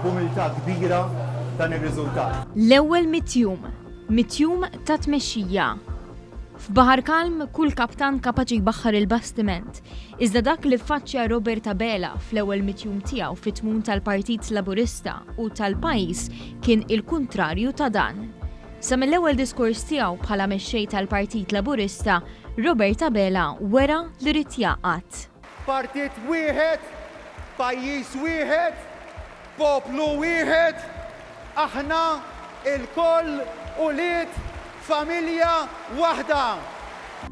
b'umiltà kbira dan ir-riżultat. L-ewwel mitjum ta' tmexxija. F'Baħar Kalm kull kaptan kapaċi jbaħħar il-bastiment. Iżda dak li ffaċċja Robert Abela fl-ewwel mitjum tiegħu fit-tmum tal-Partit Laburista u tal-pajjiż kien il-kuntrarju ta' dan. Sa mill-ewwel diskors tiegħu bħala mexxej tal-Partit Laburista, Robert Abela wera li rid jaqgħad. Partit wieħed, pajjiż wieħed, poplu wieħed, aħna il-koll ulied familja waħda.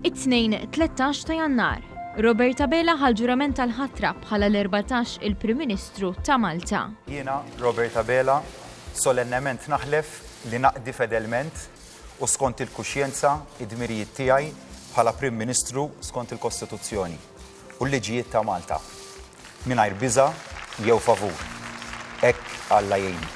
It-tnejn 13 ta' Jannar, Robert Abela ħal ġurament tal-ħatra bħala l-14 il-Prim Ministru ta' Malta. Jiena, Robert Abela, solennement naħlef li naqdi fedelment u skont il-kuxjenza id-dmirijiet tiegħi bħala Prim Ministru skont il-Kostituzzjoni u l-liġijiet ta' Malta. Mingħajr biża' jew favur. Hekk Alla jgħinni.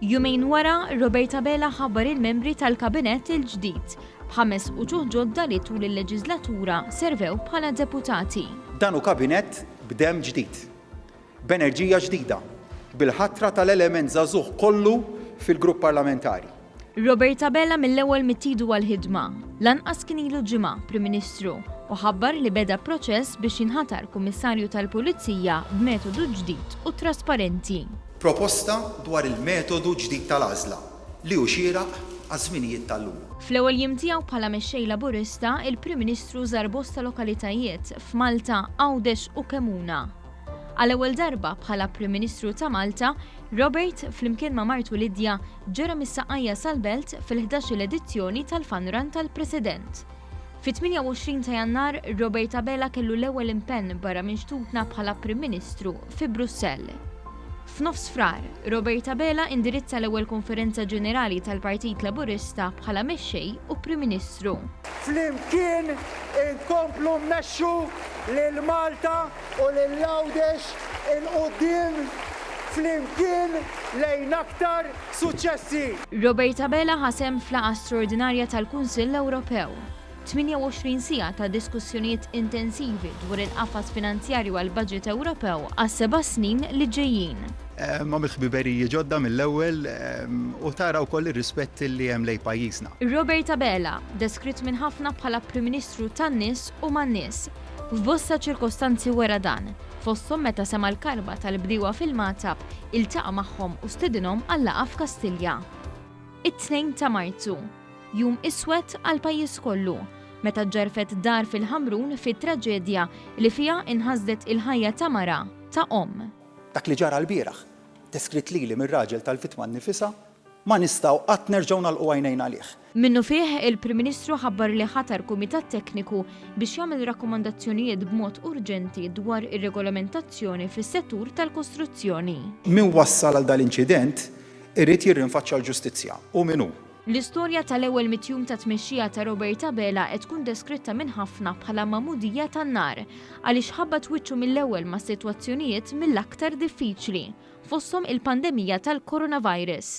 Jumejn wara, Robert Abela ħabbar il-membri tal-Kabinett il-ġdid b'5 uġuħ ġodda li tul il-leġislatura servew bħala deputati. Dan hu kabinett b'dem ġdid, b'enerġija ġdida, bil-ħatra tal-element żagħżugħ kollu fil-grupp parlamentari. Robert Abela mill-ewwel mittidu għall-ħidma, lanqas kien ilu ġimgħa Prim Ministru u ħabbar li beda proċess biex jinħatar Kummissarju tal-Pulizija b'metodu ġdid u trasparenti. Proposta dwar il-metodu ġdid tal-għażla li hu xieraq għaż-żminijiet tal-lum. Fl-ewwel jiem tiegħu bħala mexxej Laburista, il-Prim Ministru żar bosta lokalitajiet f'Malta, Għawdex u Kemuna. Għal-ewwel darba bħala Prim Ministru ta' Malta, Robert flimkien ma' martu Lidja ġera mis-Saqajja sal-Belt fil-11 edizzjoni tal-Fun Run tal-President. Fit-28 ta' Jannar, Robert Abela kellu l-ewwel impenn barra minn xtutna bħala Prim Ministru fi Brussell. F'nofs frar, Robert Abela indirizza l-ewwel konferenza ġenerali tal-Partit Laburista bħala mexxej u Prim Ministru. Flimkien inkomplu mmexxu lil Malta u lil Għawdex il-qudiem flimkien lejn aktar suċċessi. Robert Abela ħasem flaqa straordinarja tal-Kunsill Ewropew. 28 sija ta' diskussjonijiet intensivi dwar il-qafas finanzjarju għal-budget Ewropew għas-7 snin li ġejjin. Ma mill-ħbiberiji ġodda mill-ewwel u tara wkoll ir-rispett li hemm lejn pajjiżna. Robert Abela deskritt minn ħafna bħala Prim Ministru tan-nies u man-nies. F'bosta ċirkostanzi wara dan, fosthom meta sema l-karba tal-bdiewa fil-Matab iltaqa' magħhom u stedinhom għal-laqgħa f'Kastilja. It-2 ta' Marzu, jum iswed għal pajjiż kollu, meta ġarfet dar fil-Ħamrun fit-traġedja li fiha inħasdet il-ħajja ta' mara ta' Dak li ġara l-bieraħ, deskritt lili mir-raġel tal-vittma nnifisha, ma nistgħu qatt nerġgħu nagħlqu għajnejn għalih. Minnu fih il-Prim Ministru ħabbar li ħatar kumitat tekniku biex jagħmel rakkomandazzjonijiet b'mod urġenti dwar ir-regolamentazzjoni fis-settur tal-kostruzzjoni. Min wassal għal dal-inċident irid jirrinfaċċja l-ġustizzja u min hu. L-istorja tal-ewwel mitjum ta' tmexxija ta' Robert Abela qed tkun deskritta minn ħafna bħala mamudija tan-nar għaliex ħabbat wiċċu mill-ewwel ma' sitwazzjonijiet mill-aktar diffiċli, fosthom il-pandemija tal-coronavirus.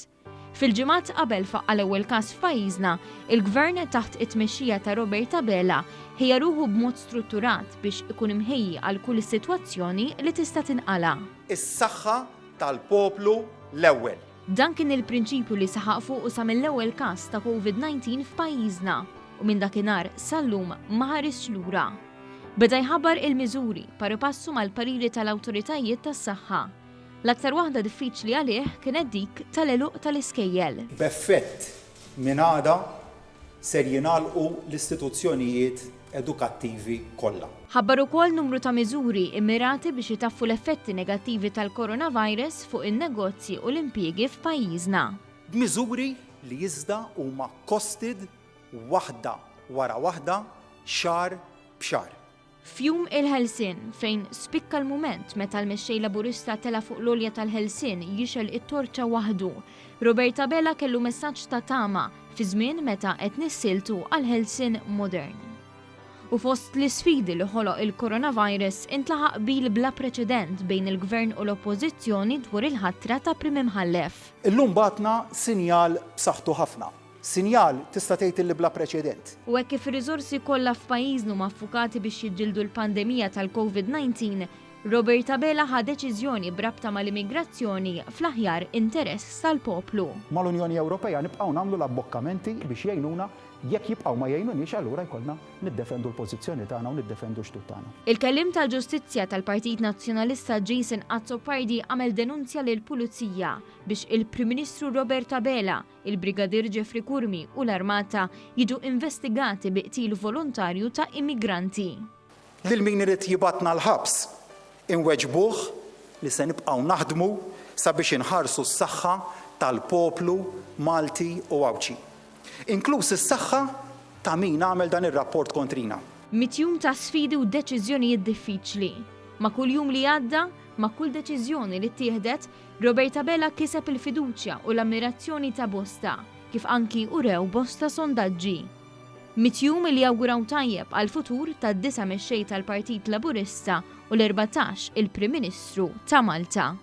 Fil-ġimgħat qabel faqqa l-ewwel każ f'pajjiżna, il-Gvern taħt it-tmexxija ta' Robert Abela ħejja ruħu b'mod strutturat biex ikun imħejji għal kull sitwazzjoni li tista' tinqala'. Is-saħħa tal-poplu l-ewwel. Dan kien il-prinċipju li saħaq fuq sa mill-ewwel każ ta' COVID-19 f'pajjiżna u minn dakinhar sal-lum ma ħaresx lura. Beda jħabbar il-miżuri paru passu mal-pariri tal-awtoritajiet tas-saħħa. L-aktar waħda diffiċli għalih kienet dik tal-eluq tal-iskejjel. B'effett minn għada ser jingħalqu l-istituzzjonijiet edukattivi kollha. Ħabbar ukoll numru ta' miżuri immirati biex itaffu l-effetti negattivi tal-coronavirus fuq in-negozji u l-impjiegi f'pajjiżna. B'miżuri li iżda huma costed waħda wara waħda xahar b'xahar. Fjum il-Ħelsien fejn spikka l-mument meta l-mexxej Laburista tela fuq l-olja tal-Ħelsien jixel it-torċa waħdu. Robert Abela kellu messaġġ ta' tama fi żmien meta qed nissiltu għal Ħelsien modern. U fost l-isfidi li ħoloq il-coronavirus intlaħaq bil bla preċedent bejn il-Gvern u l-Oppożizzjoni dwar il-ħatra ta' Prim Imħallef. Illum batna sinjal b'saħħtu ħafna. Sinjal tista' tgħid li bla preċedent. U hekk kif ir-riżorsi kollha f'pajjiżna huma affukati biex jiġġieldu l-pandemija tal-COVID-19, Roberta Bela ħa deċiżjoni brabta mal-immigrazzjoni fl-aħjar interess tal-poplu. Mal-Unjoni Ewropea nibqgħu nagħmlu l-abbokkamenti biex jgħinuna jekk jibqgħu ma jgħinunix allura jkollna niddefendu l-pożizzjoni tagħna u niddefendu x-xtut tagħna. Il-kellim tal-Ġustizzja tal-Partit Nazzjonalista Jason Azzopardi għamel denunzja lil pulizija biex il-Prim Ministru Roberta Bela, il-Brigadir Jeffrey Kurmi u l-Armata jiġu investigati biqtil volontarju ta' immigranti. Lil min irid jibatna l-ħabs inweġbuh li se nibqgħu naħdmu sabiex inħarsu s-saħħa tal-poplu Malti u Awċi. Inkluż is-saħħa ta' min għamel dan ir-rapport kontrina. Mitjum ta' sfidi u deċiżjonijiet diffiċli. Ma' kull jum li għadda, ma' kull deċiżjoni li ttieħdet, Roberta Bela kiseb il-fiduċja u l-ammirazzjoni ta' bosta, kif anki urew bosta sondaġġi. Mitjum li jawguraw tajjeb għal futur tad-9 mexxej tal-Partit Laburista u l-14 il-Prim Ministru ta' Malta.